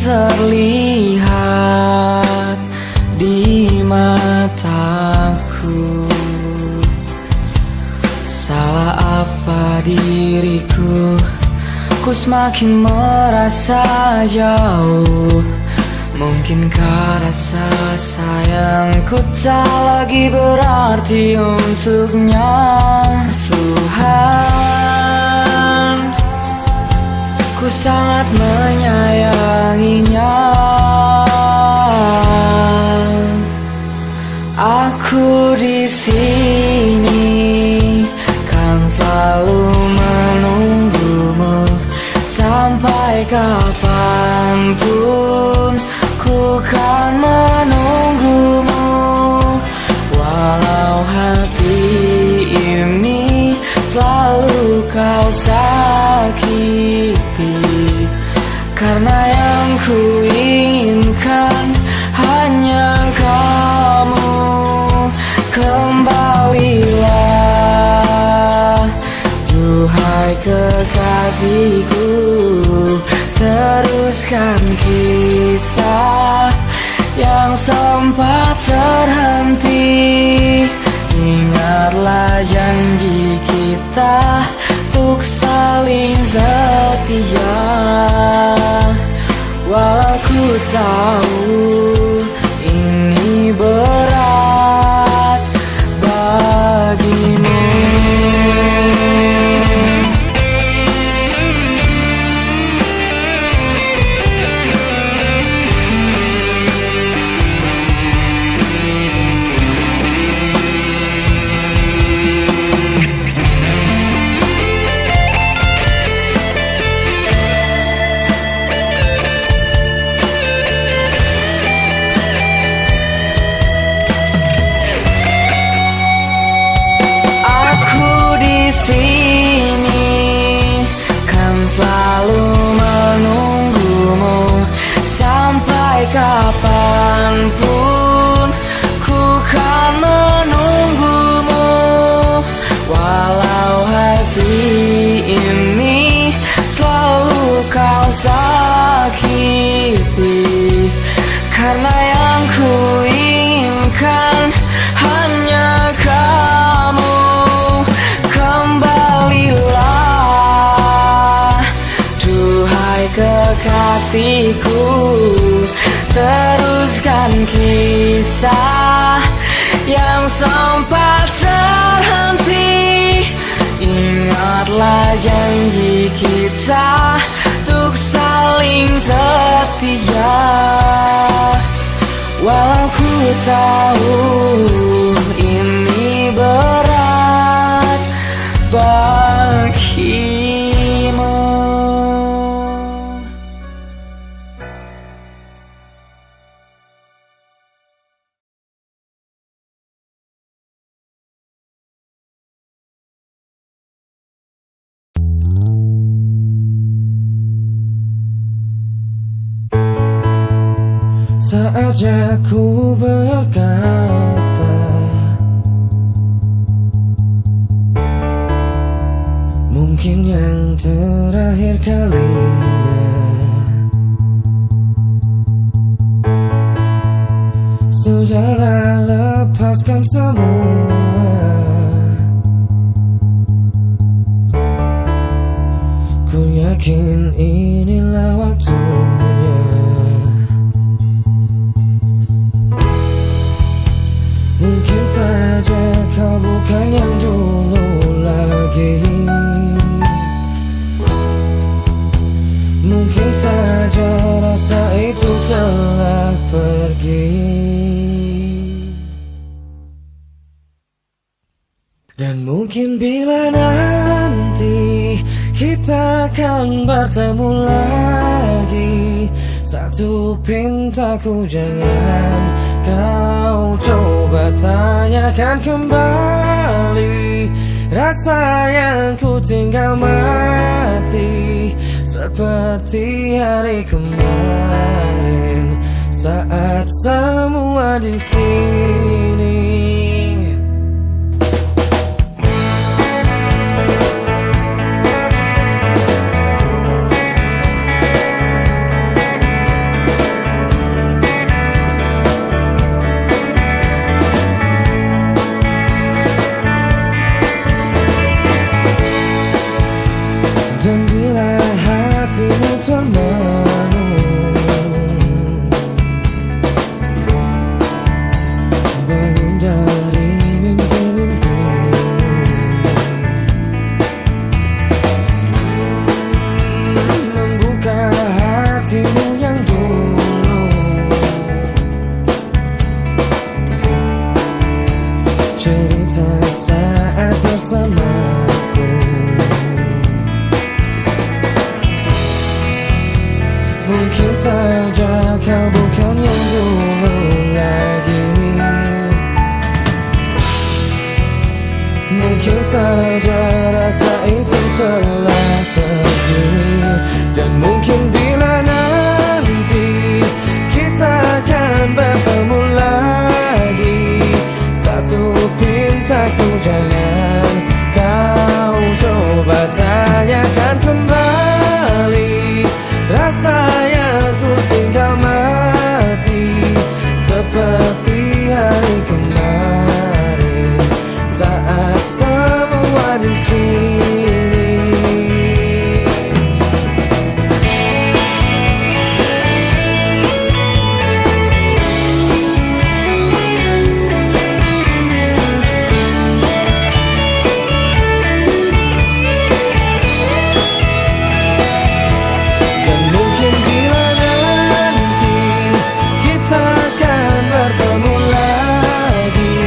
terlihat di mataku. Salah apa diriku? Ku semakin merasa jauh. Mungkinkah rasa sayangku tak lagi berarti untuknya? Tuhan, ku sangat menyayanginya. Aku di sini kan selalu menunggumu sampai kapanpun. Ku kan menunggumu walau hati ini selalu kau sakiti. Karena yang ku inginkan hanya kamu. Kembalilah, duhai kekasihku, teruskan kisah yang sempat terhenti. Ingatlah janji kita untuk saling setia. Walau ku tahu ini berat bagimu. Kapanpun ku kan menunggumu walau hati ini selalu kau sakiti. Karena yang ku inginkan hanya kamu. Kembalilah, duhai kekasihku, teruskan kisah yang sempat terhenti. Ingatlah janji kita untuk saling setia. Walau ku tahu ini berat bagimu. Saatnya ku berkata, mungkin yang terakhir kalinya. Sudahlah, lepaskan semua. Ku yakin inilah waktunya. Mungkin saja kau bukan yang dulu lagi. Mungkin saja rasa itu telah pergi. Dan mungkin bila nanti kita akan bertemu lagi, satu pintaku jangan kau coba tanyakan kembali. Rasa yang ku tinggal mati seperti hari kemarin saat semua di sini. saja kau bukan yang dulu lagi. Mungkin saja rasa itu telah pergi, dan mungkin bila nanti kita akan bertemu lagi, satu pintaku jangan kau coba tanyakan kembali rasa yang ku tinggal mati, seperti hari kemarin saat semua di sini. Dan mungkin bila nanti kita akan bertemu lagi,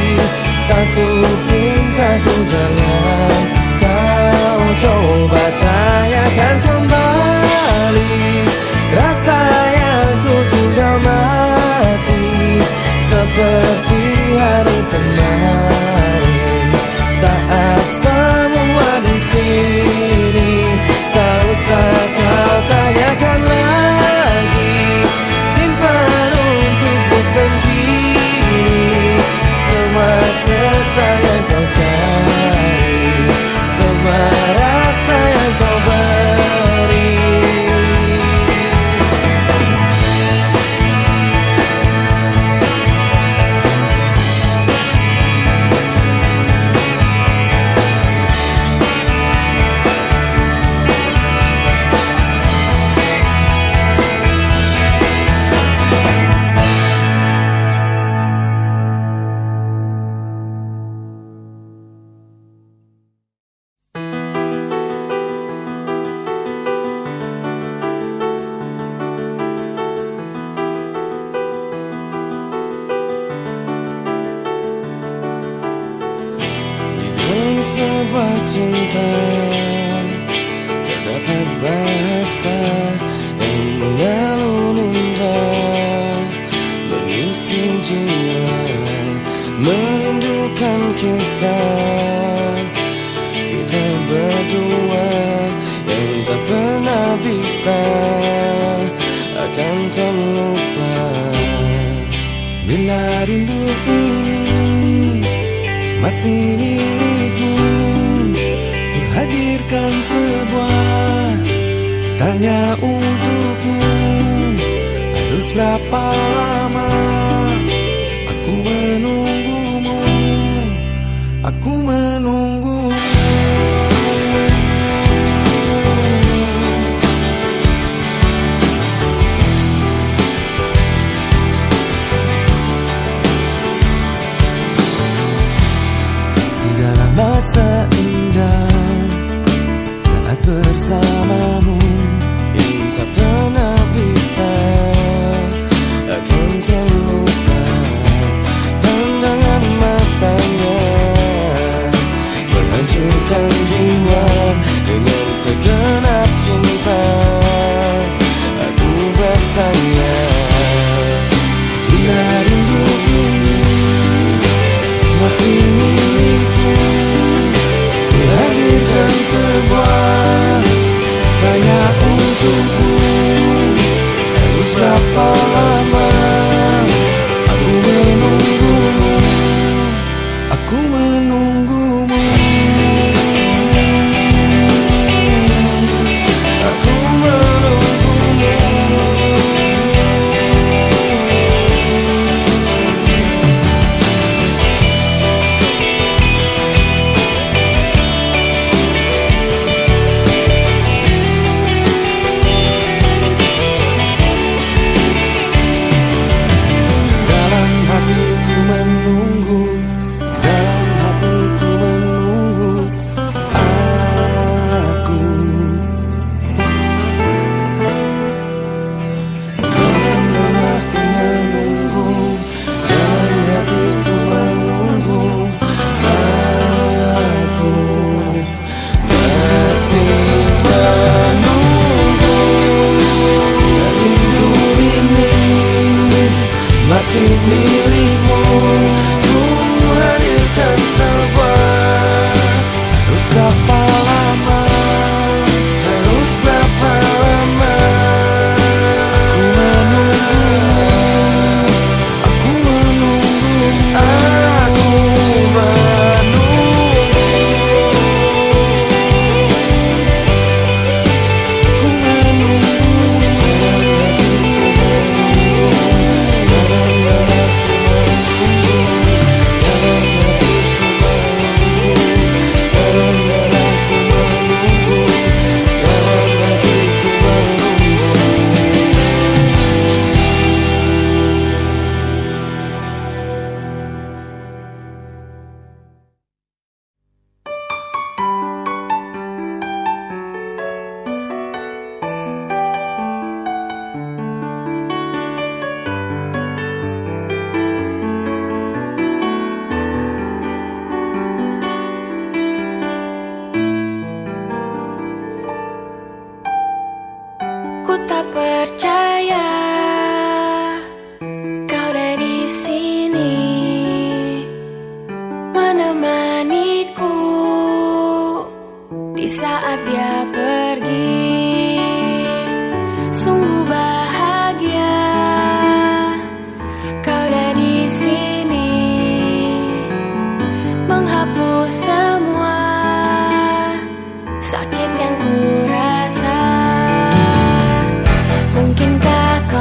satu pintaku jangan kau coba tanyakan kembali rasa yang ku tinggal mati, seperti hari kemarin saat semua di sini. Tak usah kau tanyakan lagi, simpan untukmu sendiri semua sesal yang kau cari, semua rasa yang kau beri. Dalam sebuah cinta terdapat bahasa yang mengalun indah, mengisi jiwa, merindukan kisah kita berdua yang tak pernah bisa akan terlupa. Bila rindu ini masih milikmu, ku hadirkan sebuah tanya untukmu. Harus berapa lama aku menunggumu, aku menunggumu. Tidaklah masa indah saat bersamamu yang tak pernah bisa akan terlupa. Pandangan matanya menghancurkan jiwa, dengan segenap cinta aku bertanya. Bila rindu ini masih milikmu, ku hadirkan sebuah tanya untukmu. Harus berapa lama aku menunggumu, aku menunggumu, aku menunggumu. tak percaya kau ada di sini menemaniku di saat dia pergi. Sungguh bahagia kau ada di sini menghapus semua sakit yang ku rasa. Mungkinkah kau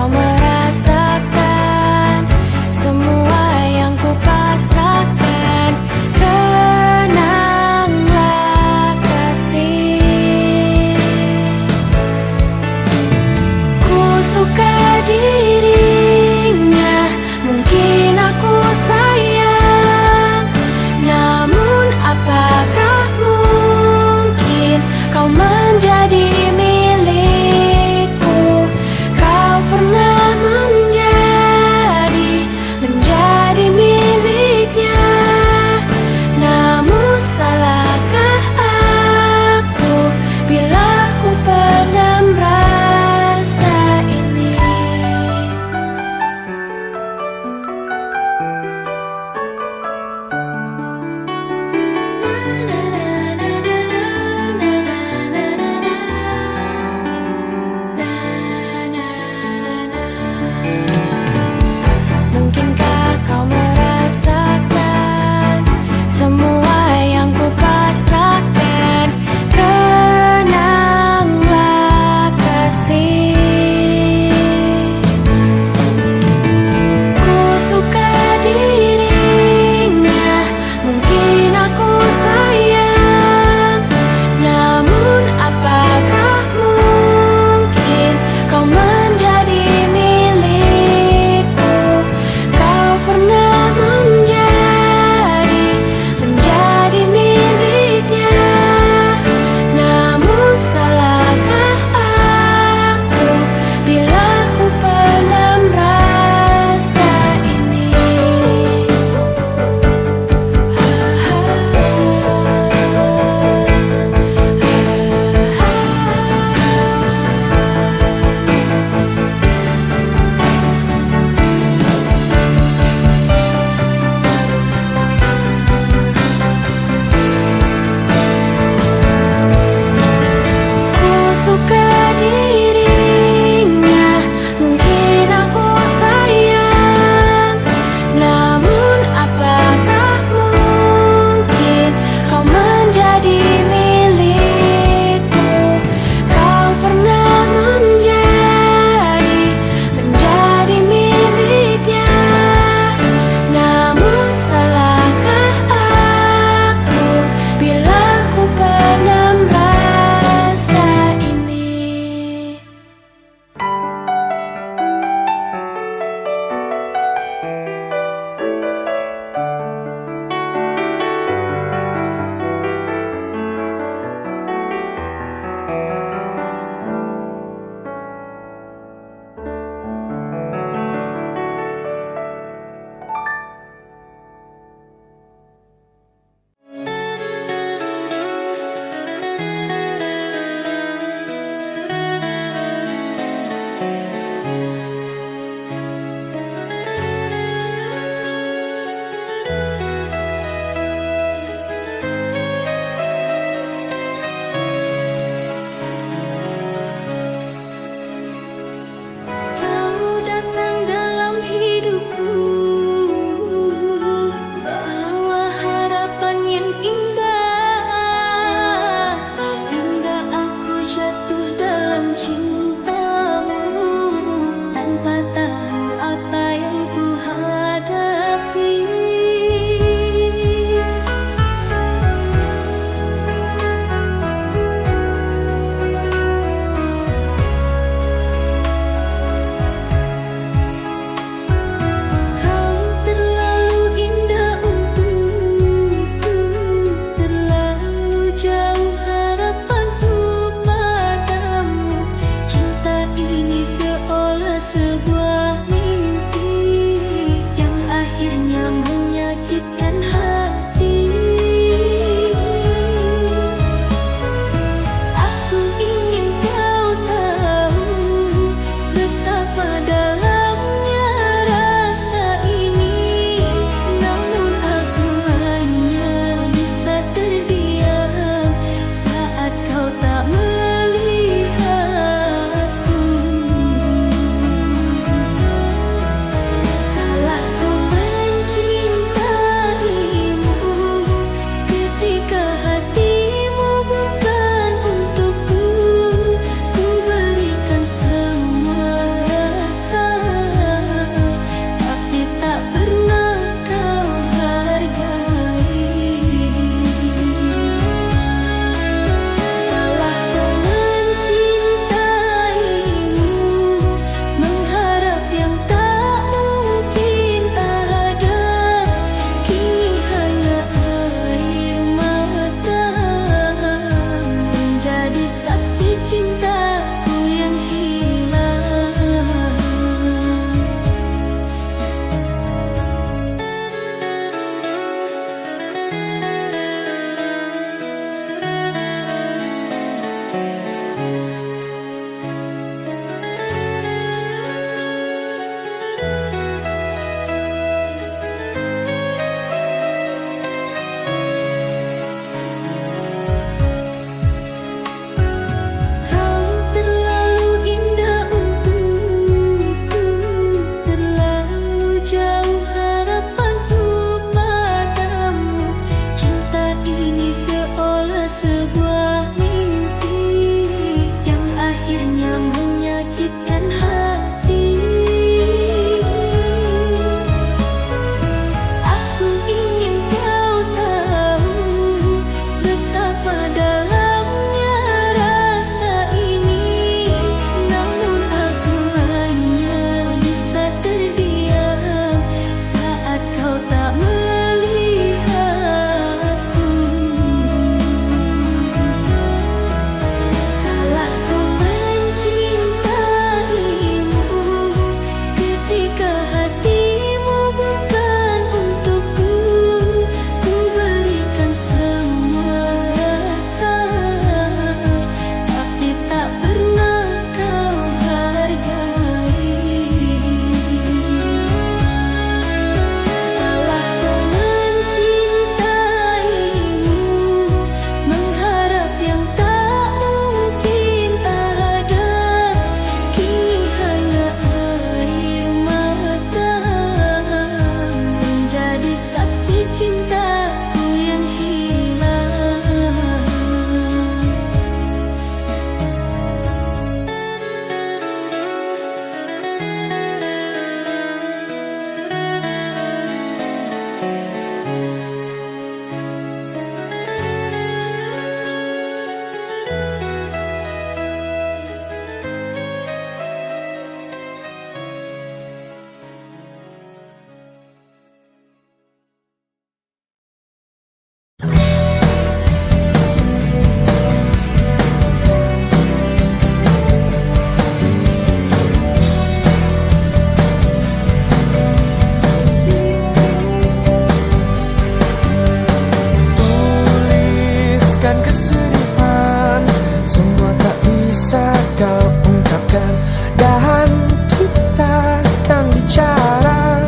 kau ungkapkan, dan kita akan bicara.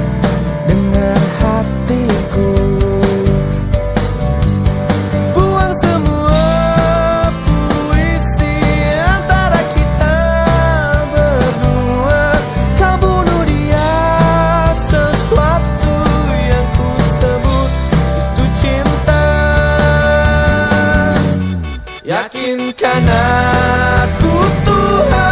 Dengar hatiku, buang semua puisi antara kita berdua. Kau bunuh dia, sesuatu yang ku sebut itu cinta. Yakinkan aku Tuhan,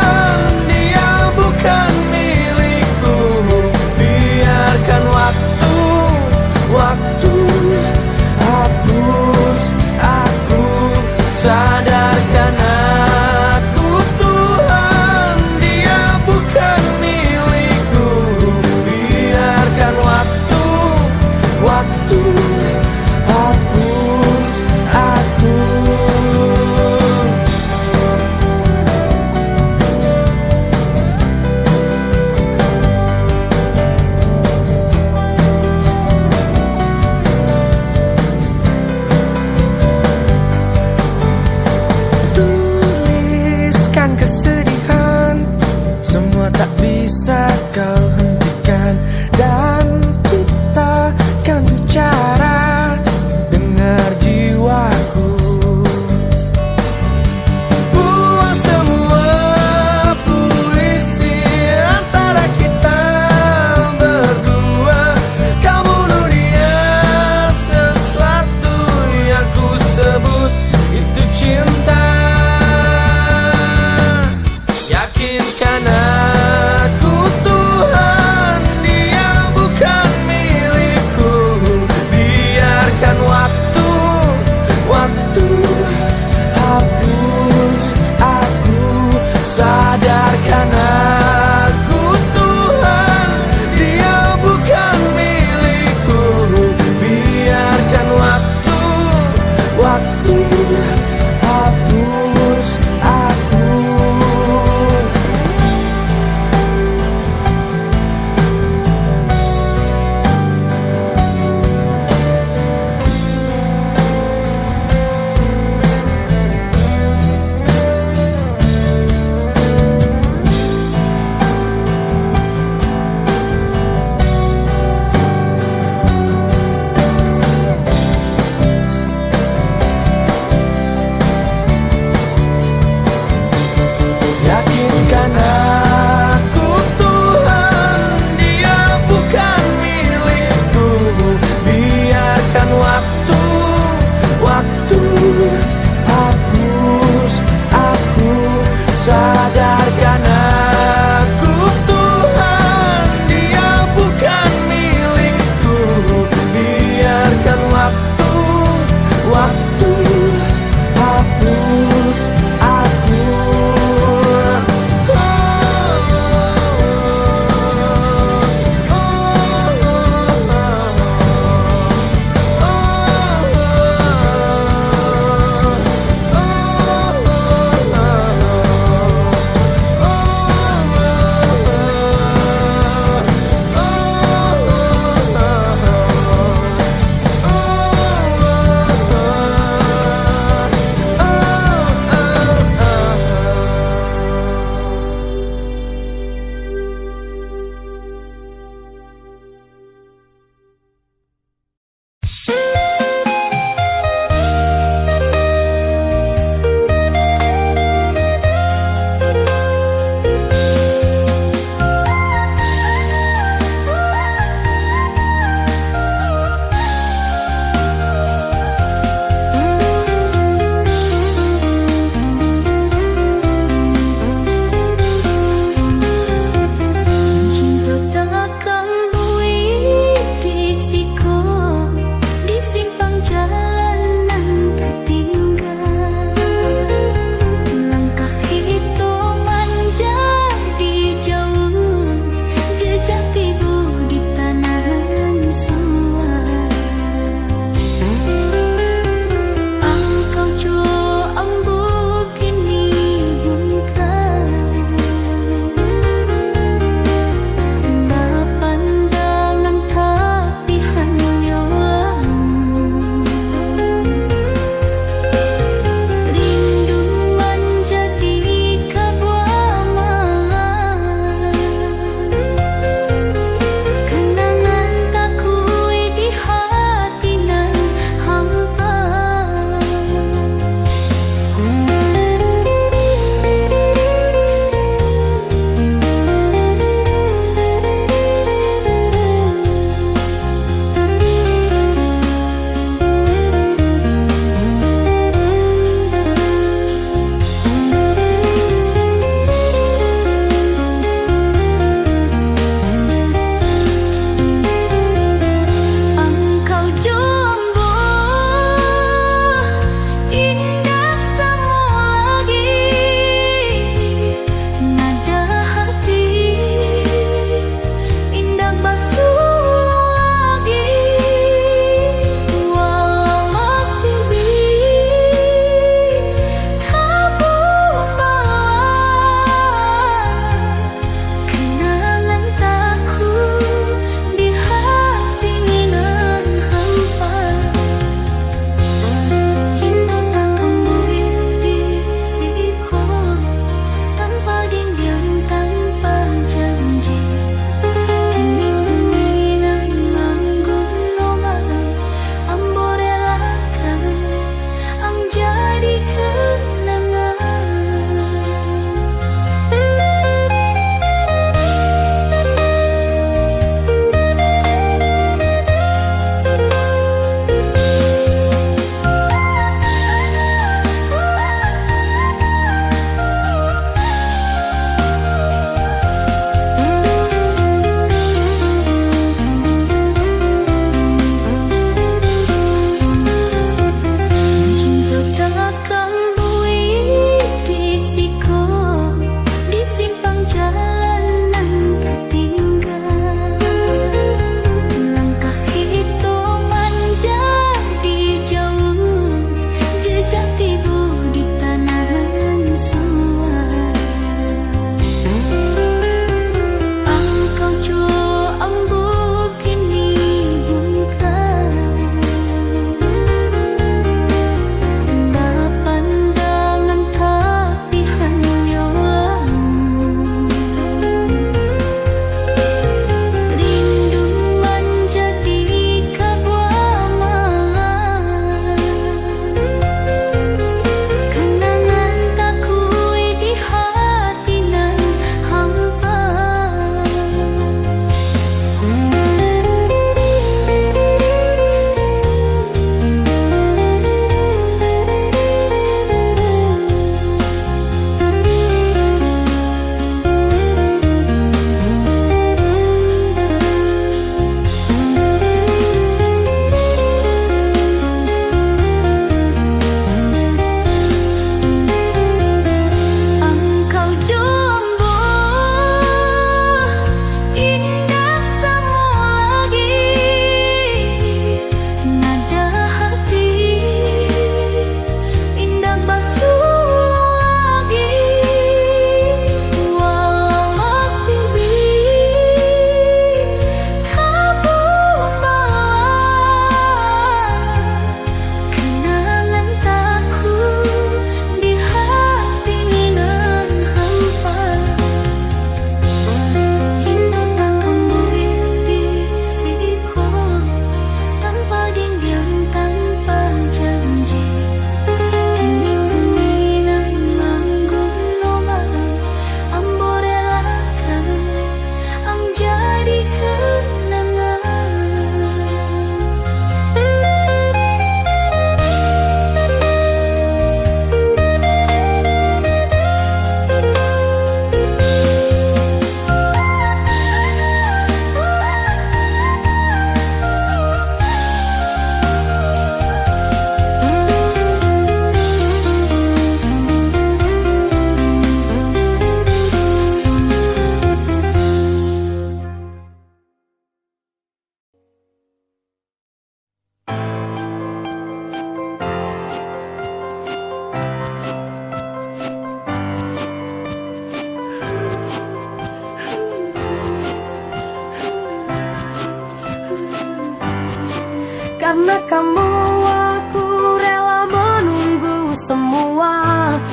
Karena kamu aku rela menunggu semua.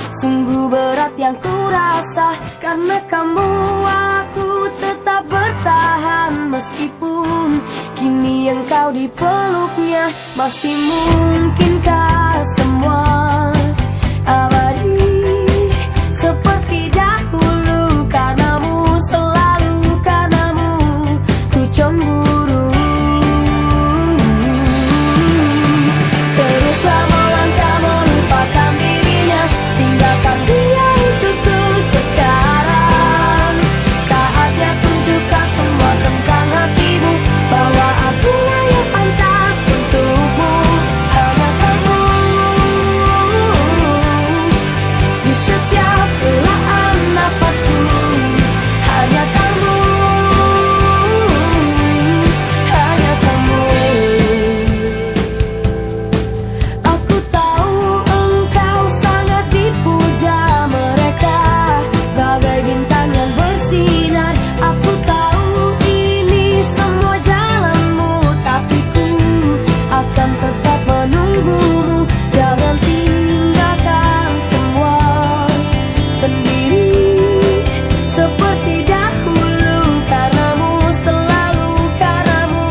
Sungguh berat yang ku rasa. Karena kamu aku tetap bertahan. Meskipun kini engkau di peluknya. Masih mungkinkah semua abadi seperti dahulu? Karenamu, selalu karenamu ku cemburu. Teruslah melangkah melupakan dirinya. Tinggalkan dia untukku sekarang. Saatnya tunjukkan semua tentang hatimu, bahwa akulah yang pantas untukmu. Hanya kamu di setiap helaan nafasku. Hanya kamu, hanya kamu. Aku tahu engkau sangat dipuja mereka, bagai bintang yang bersinar. Aku tahu ini semua jalanmu, tapi ku akan tetap menunggumu. Jangan tinggalkan semua sendiri seperti dahulu. Karenamu, selalu karenamu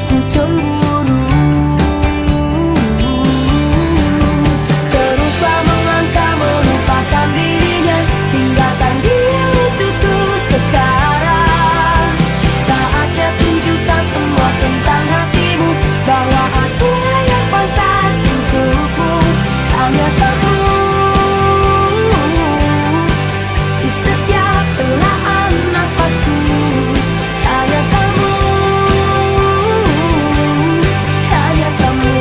ku cemburu. Teruslah melangkah melupakan dirinya. Tinggalkan dia untukku sekarang. Saatnya tunjukkan semua tentang hatimu, bahwa akulah yang pantas untukmu. Hanya kamu di setiap helaan nafasku. Hanya kamu, hanya kamu.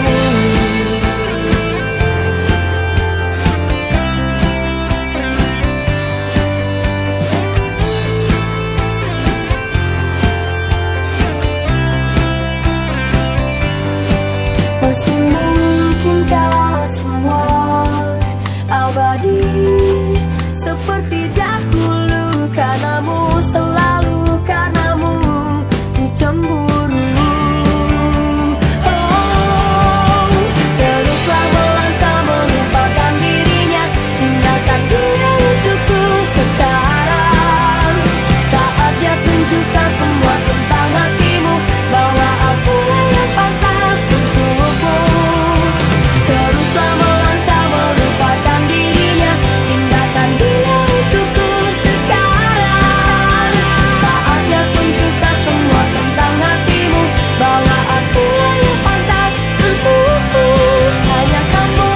Masih mungkinkah semua abadi seperti dahulu? Karenamu, selalu karenamu ku cemburu. Oh, teruslah melangkah melupakan dirinya. Tinggalkan dia untukku sekarang. Saatnya tunjukkan semua tentang hatimu, bahwa akulah yang pantas untukmu. Teruslah melangkah melupakan dirinya. Tinggalkan dia untukku sekarang. Saatnya tunjukkan semua tentang hatimu, bahwa akulah yang pantas untukmu. Hanya kamu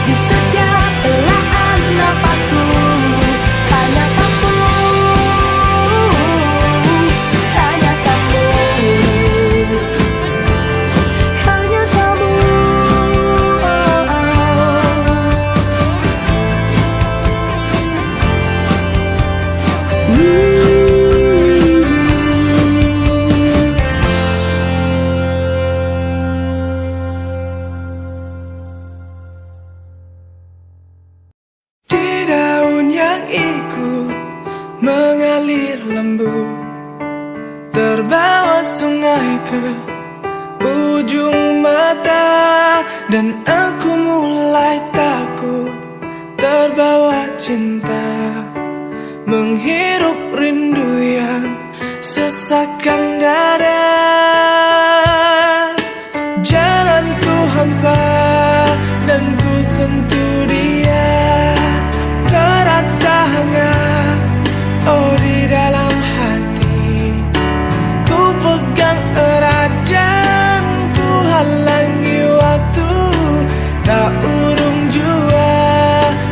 di setiap helaan nafasku. Hanya kamu, hanya kamu, hanya kamu. Di daun yang ikut mengalir lembut, terbawa sungai ke ujung mata. Dan aku mulai takut, terbawa cinta, menghirup rindu yang sesakkan dada. Jalanku hampa dan ku sentuh dia, terasa hangat, oh di dalam hati. Ku pegang erat dan ku halangi waktu, tak urung jua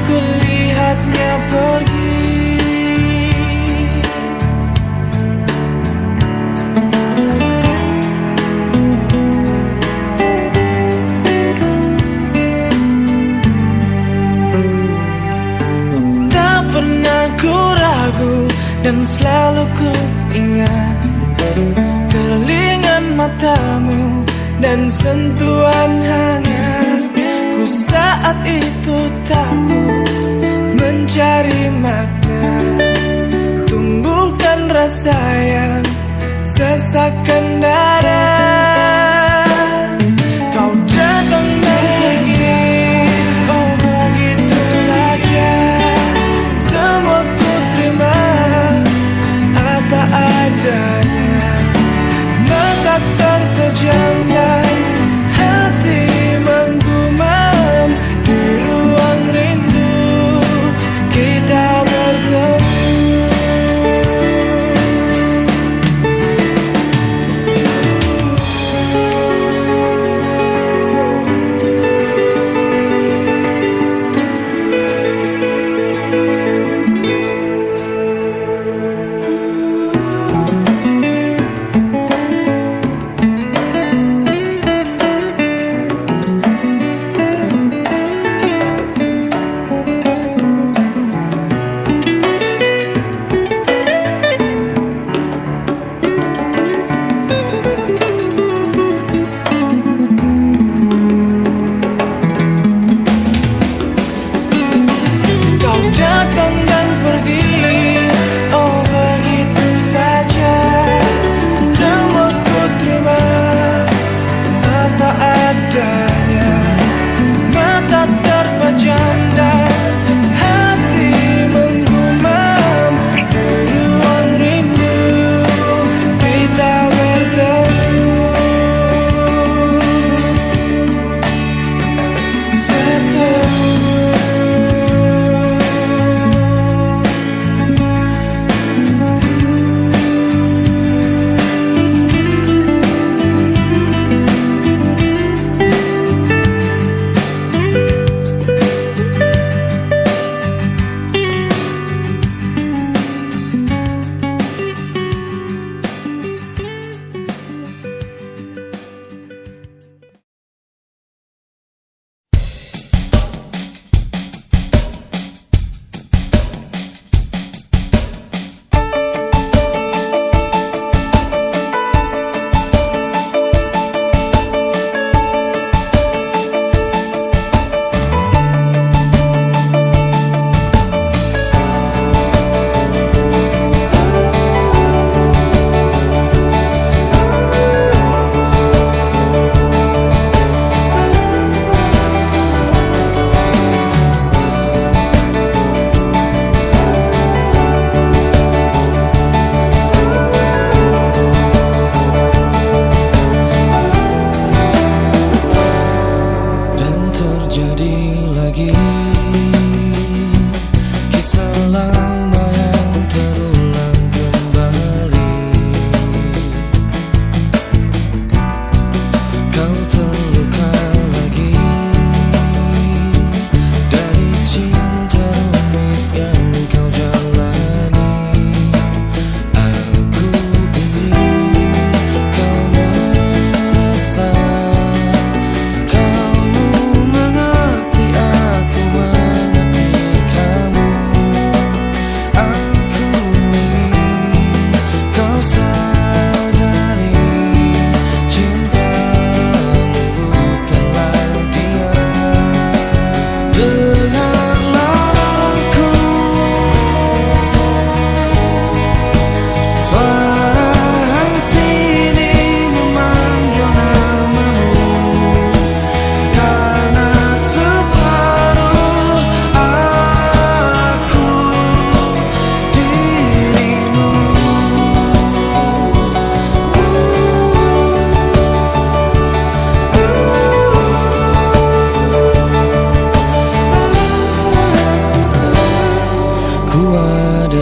ku lihatnya pergi. Tak pernah ku ragu dan selalu ku ingat kelingan matamu dan sentuhan hangat. Ku saat itu takut mencari makna, tumbuhkan rasa yang sesakkan darah.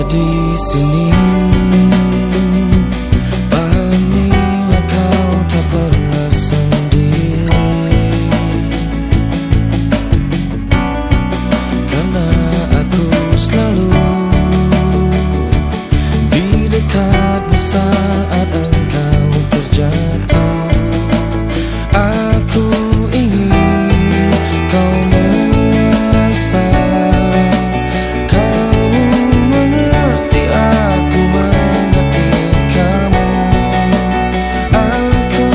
di sini. Pahamilah kau tak pernah sendiri, karena aku selalu di dekatmu saat engkau terjatuh. Aku ingin kau merasa, kamu mengerti, aku mengerti kamu. Aku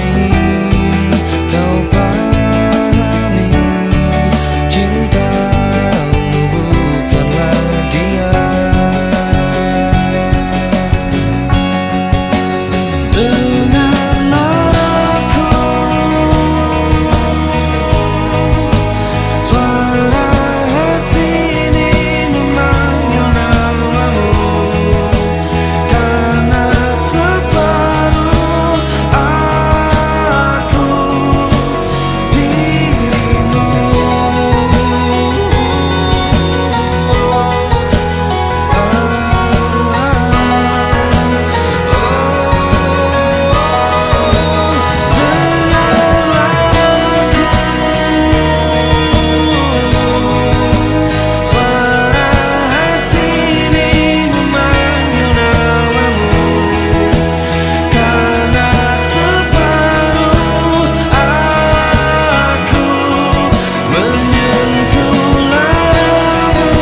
ingin kau pahami, cintamu bukanlah dia. Dengarlah aku, suara hati ini memanggil namamu, karena separuh aku dirimu. Suara hati ini memanggil namamu, karena separuh aku menyentuh lalumu.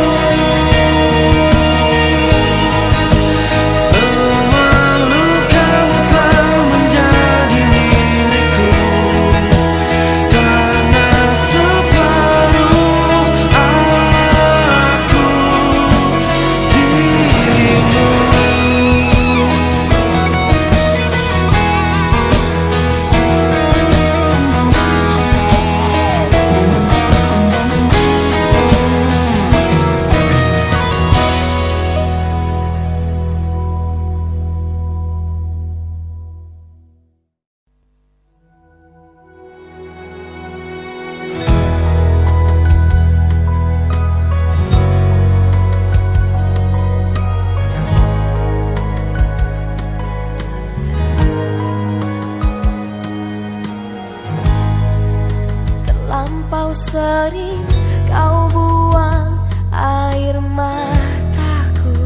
Semua lukamu telah menjadi milikku, karena separuh aku dirimu. Terlampau sering kau buang air mataku,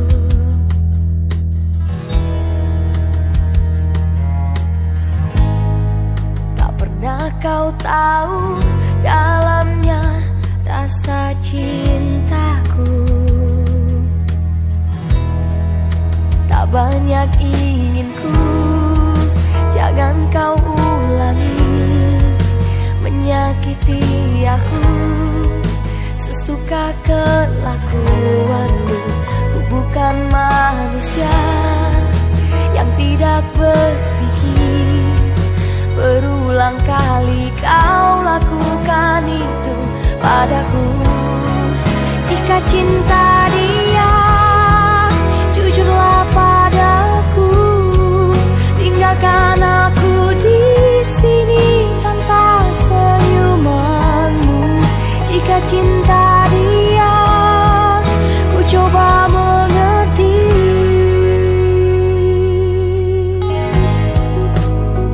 tak pernah kau tahu dalamnya rasa cintaku. Tak banyak inginku, jangan kau ulangi menyakiti aku sesuka kelakuanmu. Ku bukan manusia yang tidak berpikir. Berulang kali kau lakukan itu padaku. Jika cinta dia, jujurlah padaku. Tinggalkan aku di sini tanpa senyumanmu. Jika cinta dia, ku coba mengerti.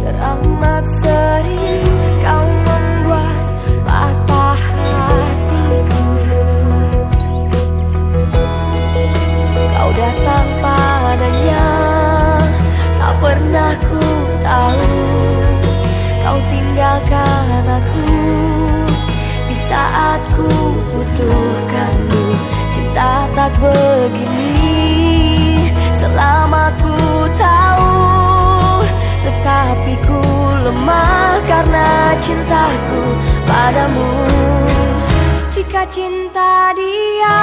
Teramat sering kau membuat patah hatiku. Kau datang padanya, tak pernah ku tahu. Kau tinggalkan aku di saat ku butuhkanmu. Cinta tak begini selama ku tahu, tetapi ku lemah karena cintaku padamu. Jika cinta dia,